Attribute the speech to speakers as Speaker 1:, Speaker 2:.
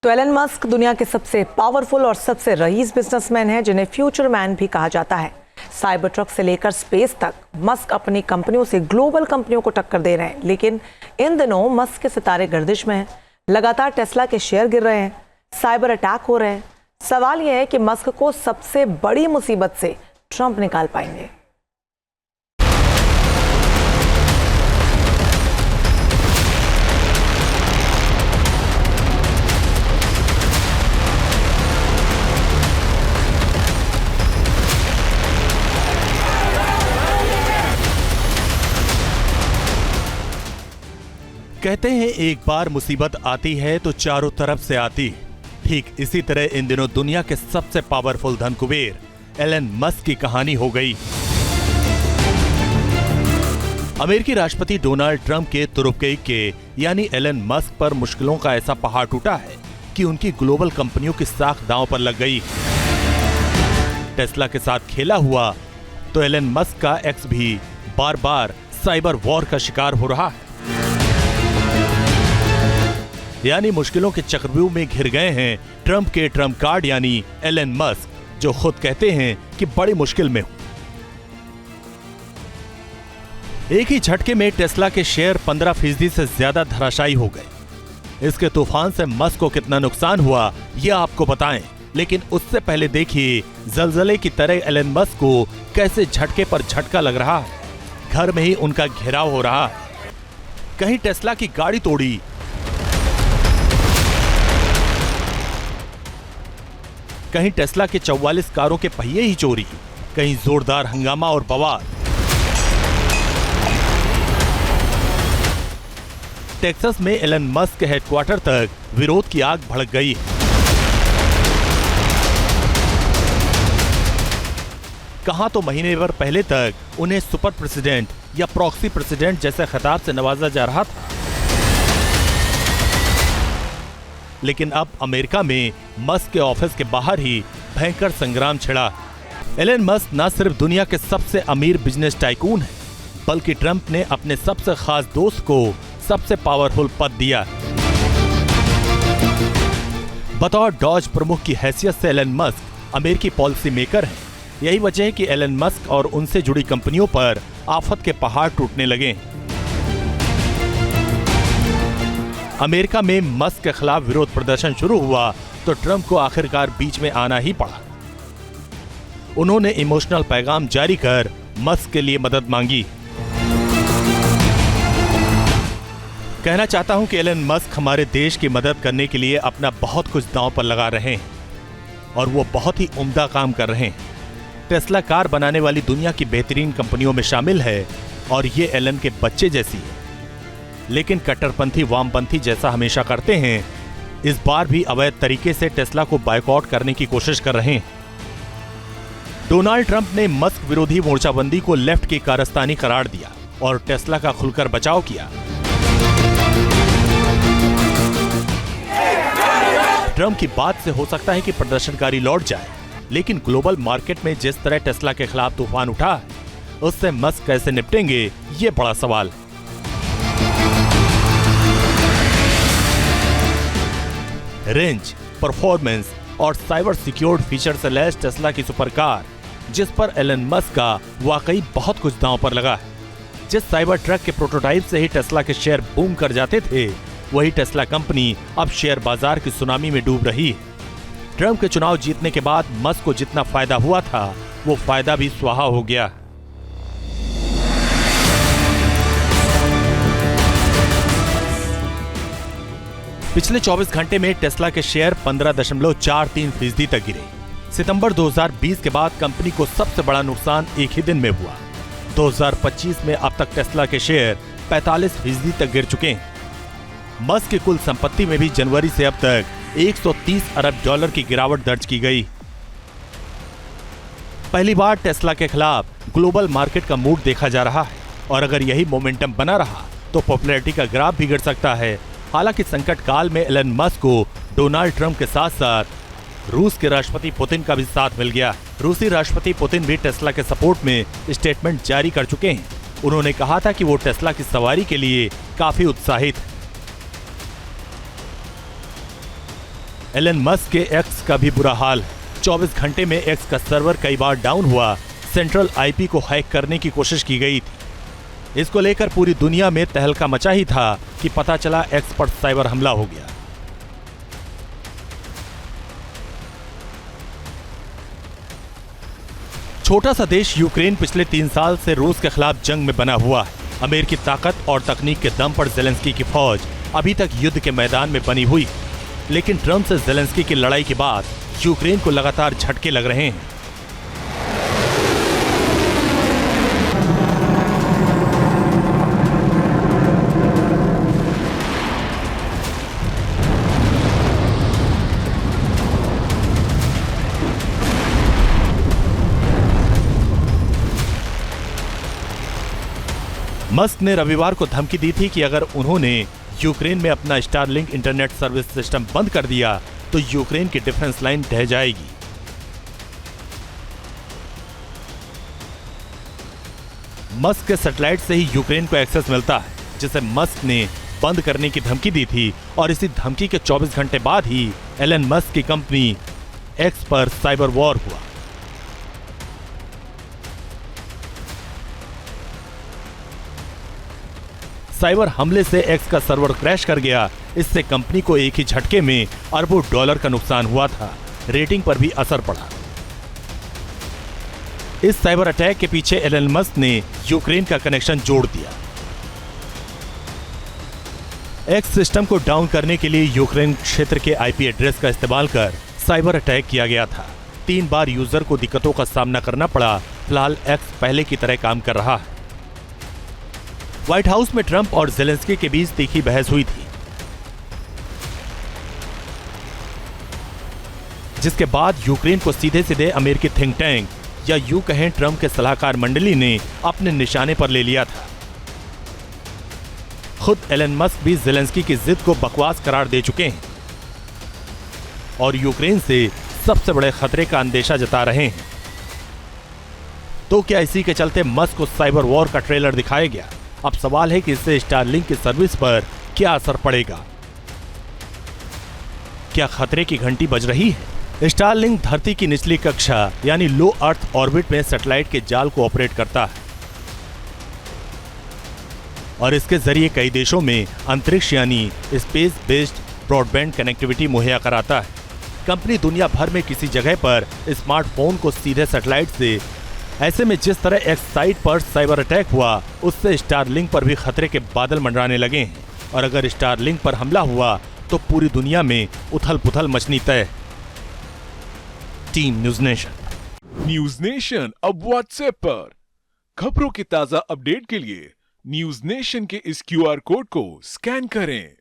Speaker 1: तो Elon Musk दुनिया के सबसे पावरफुल और सबसे रईस बिजनेसमैन हैं, जिन्हें फ्यूचर मैन भी कहा जाता है। साइबर ट्रक से लेकर स्पेस तक मस्क अपनी कंपनियों से ग्लोबल कंपनियों को टक्कर दे रहे हैं। लेकिन इन दिनों मस्क के सितारे गर्दिश में हैं। लगातार टेस्ला के शेयर गिर रहे हैं, साइबर अटैक हो रहे हैं। सवाल यह है कि मस्क को सबसे बड़ी मुसीबत से ट्रंप निकाल पाएंगे।
Speaker 2: कहते हैं एक बार मुसीबत आती है तो चारों तरफ से आती। ठीक इसी तरह इन दिनों दुनिया के सबसे पावरफुल धन कुबेर एलन मस्क की कहानी हो गई। अमेरिकी राष्ट्रपति डोनाल्ड ट्रंप के तुरुपकई के यानी एलन मस्क पर मुश्किलों का ऐसा पहाड़ टूटा है कि उनकी ग्लोबल कंपनियों की साख दांव पर लग गई। टेस्ला के साथ खेला हुआ तो एलन मस्क का एक्स भी बार बार साइबर वॉर का शिकार हो रहा है। यानी मुश्किलों के चक्रव्यूह में घिर गए हैं ट्रंप के ट्रंप कार्ड यानी एलन मस्क, जो खुद कहते हैं कि बड़ी मुश्किल में हूं। एक ही झटके में टेस्ला के शेयर 15% से ज्यादा धराशायी हो गए। इसके तूफान से मस्क को कितना नुकसान हुआ यह आपको बताएं, लेकिन उससे पहले देखिए जलजले की तरह एलन मस्क को कैसे झटके पर झटका लग रहा है। घर में ही उनका घेराव हो रहा है। कहीं टेस्ला की गाड़ी तोड़ी, कहीं टेस्ला के 44 कारों के पहिए ही चोरी, कहीं जोरदार हंगामा और बवाल। टेक्सास में एलन मस्क के हेडक्वार्टर तक विरोध की आग भड़क गई। कहां तो महीने भर पहले तक उन्हें सुपर प्रेसिडेंट या प्रॉक्सी प्रेसिडेंट जैसे खिताब से नवाजा जा रहा था, लेकिन अब अमेरिका में मस्क के ऑफिस के बाहर ही भयंकर संग्राम छिड़ा। एलन मस्क न सिर्फ दुनिया के सबसे अमीर बिजनेस टाइकून है, बल्कि ट्रंप ने अपने सबसे खास दोस्त को सबसे पावरफुल पद दिया। बतौर डॉज प्रमुख की हैसियत से एलन मस्क अमेरिकी पॉलिसी मेकर हैं। यही वजह है कि एलन मस्क और उनसे जुड़ी कंपनियों पर आफत के पहाड़ टूटने लगे। अमेरिका में मस्क के खिलाफ विरोध प्रदर्शन शुरू हुआ तो ट्रंप को आखिरकार बीच में आना ही पड़ा। उन्होंने इमोशनल पैगाम जारी कर मस्क के लिए मदद मांगी। कहना चाहता हूं कि एलन मस्क हमारे देश की मदद करने के लिए अपना बहुत कुछ दांव पर लगा रहे हैं और वो बहुत ही उम्दा काम कर रहे हैं। टेस्ला कार बनाने वाली दुनिया की बेहतरीन कंपनियों में शामिल है और ये एलन के बच्चे जैसी है। लेकिन कट्टरपंथी वामपंथी जैसा हमेशा करते हैं, इस बार भी अवैध तरीके से टेस्ला को बायकॉट करने की कोशिश कर रहे हैं। डोनाल्ड ट्रंप ने मस्क विरोधी मोर्चाबंदी को लेफ्ट की कारस्तानी करार दिया और टेस्ला का खुलकर बचाव किया। ट्रंप की बात से हो सकता है कि प्रदर्शनकारी लौट जाए, लेकिन ग्लोबल मार्केट में जिस तरह टेस्ला के खिलाफ तूफान उठा है, उससे मस्क कैसे निपटेंगे ये बड़ा सवाल है। रेंज, परफॉर्मेंस और साइबर सिक्योर्ड फीचर से लैस टेस्ला की सुपर कार, जिस पर एलन मस्क का वाकई बहुत कुछ दांव पर लगा है। जिस साइबर ट्रक के प्रोटोटाइप से ही टेस्ला के शेयर बूम कर जाते थे, वही टेस्ला कंपनी अब शेयर बाजार की सुनामी में डूब रही है। ट्रंप के चुनाव जीतने के बाद मस्क को जितना फायदा हुआ था, वो फायदा भी स्वाहा हो गया। पिछले 24 घंटे में टेस्ला के शेयर 15.43% तक गिरे। सितंबर 2020 के बाद कंपनी को सबसे बड़ा नुकसान एक ही दिन में हुआ। 2025 में अब तक टेस्ला के शेयर 45% तक गिर चुके हैं। मस्क की कुल संपत्ति में भी जनवरी से अब तक 130 अरब डॉलर की गिरावट दर्ज की गई। पहली बार टेस्ला के खिलाफ ग्लोबल मार्केट का मूड देखा जा रहा है और अगर यही मोमेंटम बना रहा तो पॉपुलैरिटी का ग्राफ भी गिर सकता है। हालांकि संकट काल में एलन मस्क को डोनाल्ड ट्रंप के साथ साथ रूस के राष्ट्रपति पुतिन का भी साथ मिल गया। रूसी राष्ट्रपति पुतिन भी टेस्ला के सपोर्ट में स्टेटमेंट जारी कर चुके हैं। उन्होंने कहा था कि वो टेस्ला की सवारी के लिए काफी उत्साहित है। एलन मस्क के एक्स का भी बुरा हाल। 24 घंटे में एक्स का सर्वर कई बार डाउन हुआ। सेंट्रल आईपी को हैक करने की कोशिश की गई थी। इसको लेकर पूरी दुनिया में तहलका मचा ही था कि पता चला एक्स पर साइबर हमला हो गया। छोटा सा देश यूक्रेन पिछले 3 साल से रूस के खिलाफ जंग में बना हुआ है। अमेरिकी ताकत और तकनीक के दम पर जेलेंस्की की फौज अभी तक युद्ध के मैदान में बनी हुई, लेकिन ट्रंप से जेलेंस्की की लड़ाई के बाद यूक्रेन को लगातार झटके लग रहे हैं। मस्क ने रविवार को धमकी दी थी कि अगर उन्होंने यूक्रेन में अपना स्टारलिंक इंटरनेट सर्विस सिस्टम बंद कर दिया तो यूक्रेन की डिफेंस लाइन ढह जाएगी। मस्क के सैटेलाइट से ही यूक्रेन को एक्सेस मिलता है, जिसे मस्क ने बंद करने की धमकी दी थी और इसी धमकी के 24 घंटे बाद ही एलन मस्क की कंपनी एक्स पर साइबर वॉर हुआ। साइबर हमले से एक्स का सर्वर क्रैश कर गया। इससे कंपनी को एक ही झटके में अरबों डॉलर का नुकसान हुआ था। रेटिंग पर भी असर पड़ा। इस साइबर अटैक के पीछे एलन मस्क ने यूक्रेन का कनेक्शन जोड़ दिया। एक्स सिस्टम को डाउन करने के लिए यूक्रेन क्षेत्र के आईपी एड्रेस का इस्तेमाल कर साइबर अटैक किया गया था। 3 बार यूजर को दिक्कतों का सामना करना पड़ा। फिलहाल एक्स पहले की तरह काम कर रहा है। व्हाइट हाउस में ट्रंप और जेलेंस्की के बीच तीखी बहस हुई थी, जिसके बाद यूक्रेन को सीधे सीधे अमेरिकी थिंक टैंक या यूं कहें ट्रंप के सलाहकार मंडली ने अपने निशाने पर ले लिया था। खुद एलन मस्क भी जेलेंस्की की जिद को बकवास करार दे चुके हैं और यूक्रेन से सबसे बड़े खतरे का अंदेशा जता रहे हैं। तो क्या इसी के चलते मस्क को साइबर वॉर का ट्रेलर दिखाया गया? अब सवाल है कि इससे स्टारलिंक की सर्विस पर क्या असर पड़ेगा? क्या खतरे की घंटी बज रही है? स्टारलिंक धरती की निचली कक्षा यानी लो अर्थ ऑर्बिट में सैटेलाइट के जाल को ऑपरेट करता है और इसके जरिए कई देशों में अंतरिक्ष यानी स्पेस बेस्ड ब्रॉडबैंड कनेक्टिविटी मुहैया कराता है। कंपनी दुनिया भर में किसी जगह पर स्मार्टफोन को सीधे सैटेलाइट से, ऐसे में जिस तरह एक्स साइट पर साइबर अटैक हुआ उससे स्टारलिंक पर भी खतरे के बादल मंडराने लगे हैं और अगर स्टारलिंक पर हमला हुआ तो पूरी दुनिया में उथल पुथल मचनी तय। Team news nation.
Speaker 3: News nation अब व्हाट्सएप पर खबरों की ताजा अपडेट के लिए न्यूज़ नेशन के इस QR कोड को स्कैन करें।